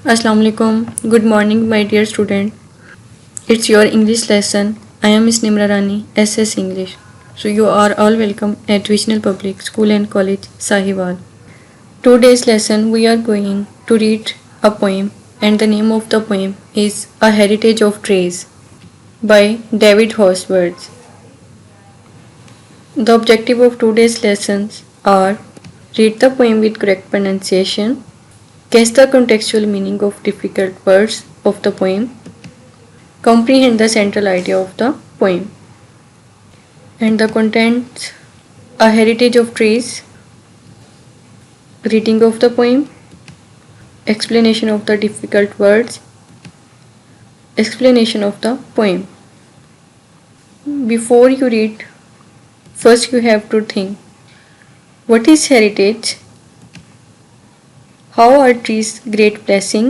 Assalamu alaikum. Good morning, my dear student. It's your English lesson. I am Miss Nimra Rani, SS English. So you are all welcome at Divisional Public School and College, Sahiwal. Today's lesson we are going to read a poem, and the name of the poem is A Heritage of Trees by David Horsworth. The objective of today's lessons are: read the poem with correct pronunciation, guess the contextual meaning of difficult words of the poem, comprehend the central idea of the poem. And the contents: a heritage of trees, reading of the poem, explanation of the difficult words, explanation of the poem. Before you read, first you have to think, what is heritage? How are trees great blessing?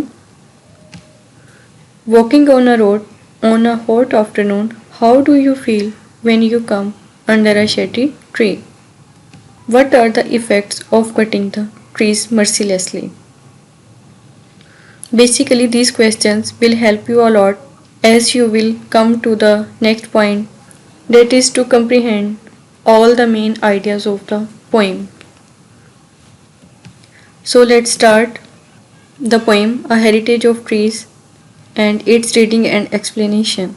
Walking on a road on a hot afternoon, how do you feel when you come under a shady tree? What are the effects of cutting the trees mercilessly? Basically, these questions will help you a lot as you will come to the next point, that is to comprehend all the main ideas of the poem. So let's start the poem A Heritage of Trees and its reading and explanation.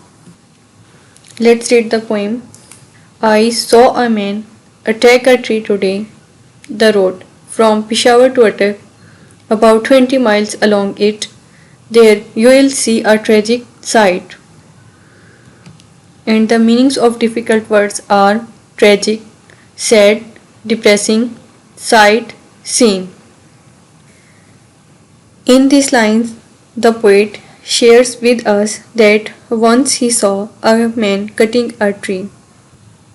Let's read the poem. I saw a man attack a tree today. The road from Peshawar to Atak, about 20 miles along it. There you will see a tragic sight. And the meanings of difficult words are tragic, sad, depressing, sight, scene. In these lines, the poet shares with us that once he saw a man cutting a tree.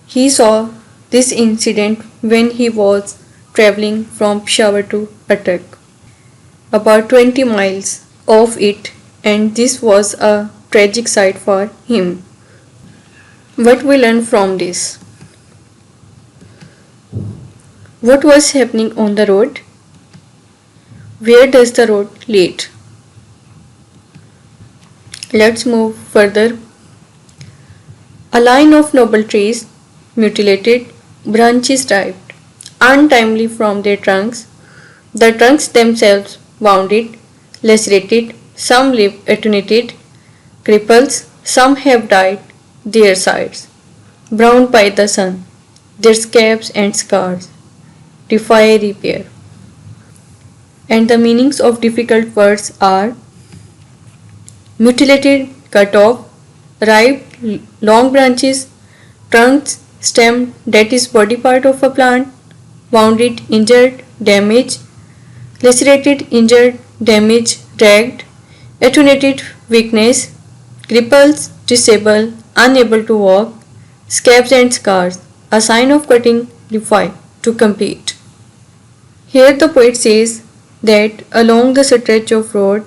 He saw this incident when he was traveling from Peshawar to Atak, about 20 miles of it, and this was a tragic sight for him. What we learn from this? What was happening on the road? Where does the road lead? Let's move further. A line of noble trees, mutilated, branches ripped untimely from their trunks, the trunks themselves wounded, lacerated, some live attenuated, cripples, some have died, their sides, browned by the sun, their scabs and scars, defy repair. And the meanings of difficult words are mutilated, cut off, ripe, long branches, trunks, stem, that is body part of a plant, wounded, injured, damaged, lacerated, injured, damaged, dragged, attenuated, weakness, cripples, disabled, unable to walk, scabs and scars, a sign of cutting, defy, to compete. Here the poet says that along the stretch of road,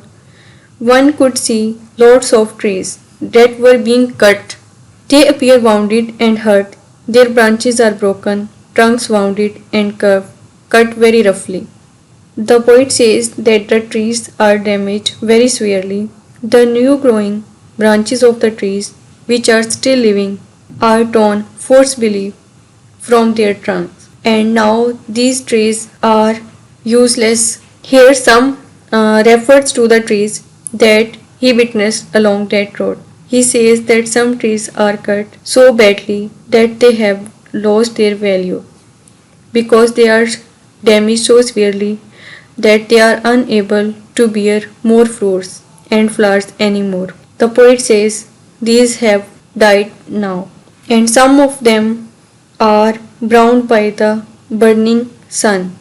one could see lots of trees that were being cut. They appear wounded and hurt, their branches are broken, trunks wounded and curved, cut very roughly. The poet says that the trees are damaged very severely. The new growing branches of the trees, which are still living, are torn forcibly from their trunks, and now these trees are useless. Here some refers to the trees that he witnessed along that road. He says that some trees are cut so badly that they have lost their value because they are damaged so severely that they are unable to bear more fruits and flowers anymore. The poet says these have died now, and some of them are browned by the burning sun,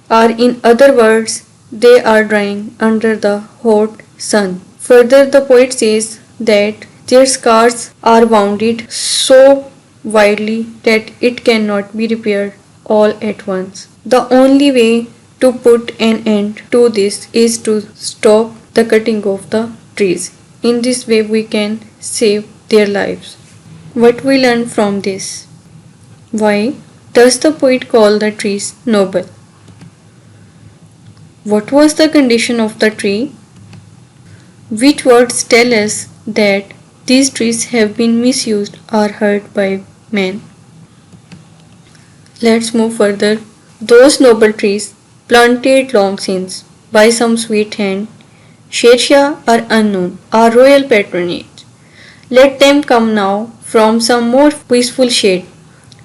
or in other words, they are drying under the hot sun. Further, the poet says that their scars are wounded so widely that it cannot be repaired all at once. The only way to put an end to this is to stop the cutting of the trees. In this way, we can save their lives. What we learn from this? Why does the poet call the trees noble? What was the condition of the tree? which words tell us that these trees have been misused or hurt by man. Let's move further. Those noble trees, planted long since by some sweet hand, Shershah are unknown, our royal patronage. Let them come now from some more peaceful shade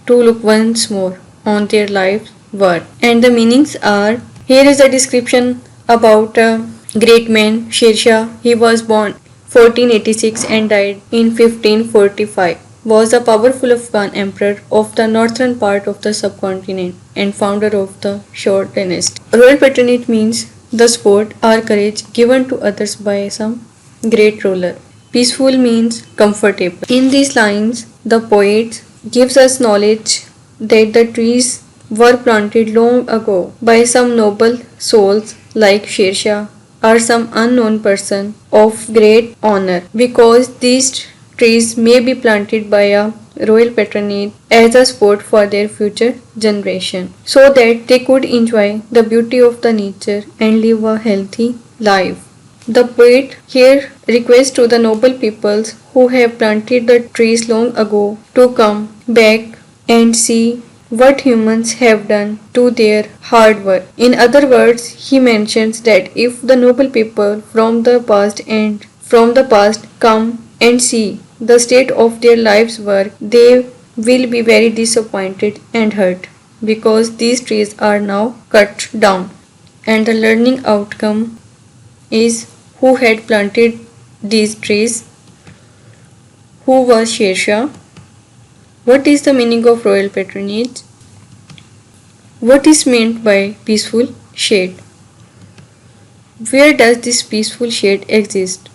to look once more on their life's work. And the meanings are, here is a description about a great man, Shershah. He was born 1486 and died in 1545. Was a powerful Afghan emperor of the northern part of the subcontinent and founder of the Short dynasty. Royal patronage means the support or courage given to others by some great ruler. Peaceful means comfortable. In these lines, the poet gives us knowledge that the trees were planted long ago by some noble souls like Shershah or some unknown person of great honor, because these trees may be planted by a royal patronage as a support for their future generation, so that they could enjoy the beauty of the nature and live a healthy life. The poet here requests to the noble peoples who have planted the trees long ago to come back and see what humans have done to their hard work. In other words, he mentions that if the noble people from the past come and see the state of their life's work, they will be very disappointed and hurt, because these trees are now cut down. And the learning outcome is, who had planted these trees? Who was Shershah? What is the meaning of royal patronage? What is meant by peaceful shade? Where does this peaceful shade exist?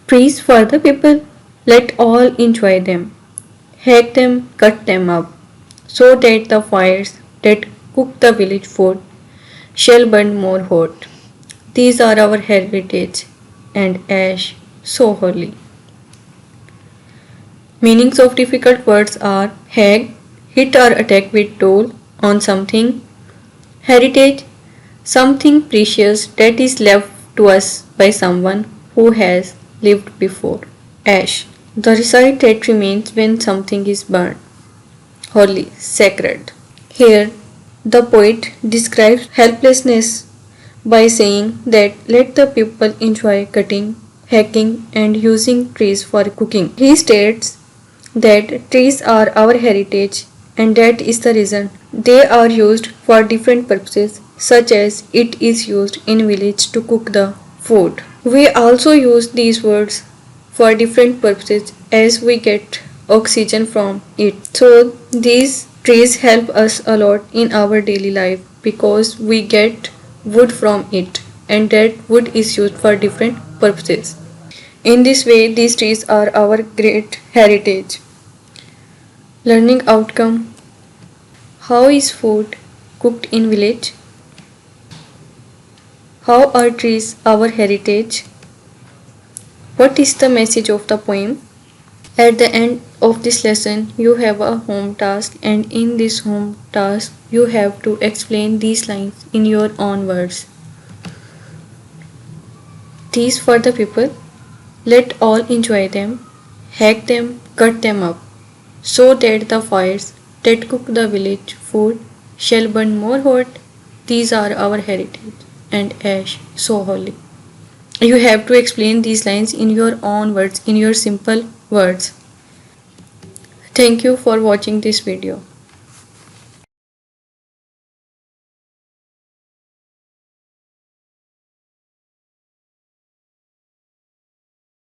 Trees for the people, let all enjoy them. Hack them, cut them up, so that the fires that cook the village food shall burn more hot. These are our heritage, and ash so holy. Meanings of difficult words are hag, hit or attack with tool on something. Heritage, something precious that is left to us by someone who has lived before. Ash, the residue that remains when something is burned. Holy, sacred. Here, the poet describes helplessness by saying that let the people enjoy cutting, hacking, and using trees for cooking. He states that trees are our heritage, and that is the reason they are used for different purposes, such as it is used in village to cook the food. We also use these words for different purposes as we get oxygen from it. So these trees help us a lot in our daily life because we get wood from it, and that wood is used for different purposes. In this way, these trees are our great heritage. Learning outcome. How is food cooked in village? How are trees our heritage? What is the message of the poem? At the end of this lesson, you have a home task, and in this home task, you have to explain these lines in your own words. These for the people, let all enjoy them, hack them, cut them up, so that the fires that cook the village food shall burn more hot. These are our heritage, and ash so holy. You have to explain these lines in your own words, in your simple words. Thank you for watching this video.